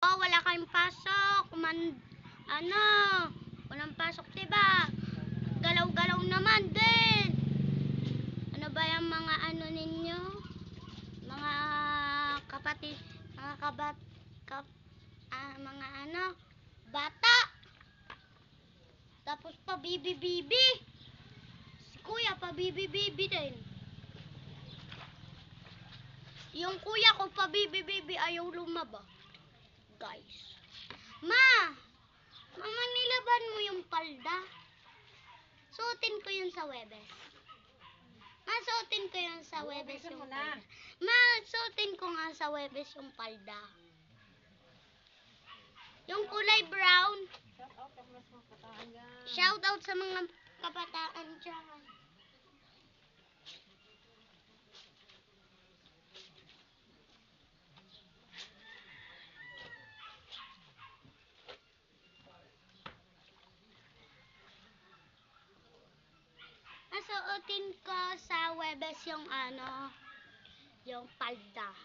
Oh, wala kayong pasok. Ano? Walang pasok, diba? Galaw-galaw naman din. Ano ba yung mga ano ninyo? Mga kapatid, mga ano? Bata. Tapos pa bibi-bibi. Si kuya pa bibi-bibi din. Yung kuya ko pa bibi-bibi ayaw lumaba. Guys. Mama, nilaban mo yung palda. Suotin ko yun sa Webes. Suotin ko yun sa Webes yung palda. Suotin ko nga sa Webes yung palda. Yung kulay brown. Shout out sa mga kabataan dyan. Suotin ko sa Webes yung ano, yung palda.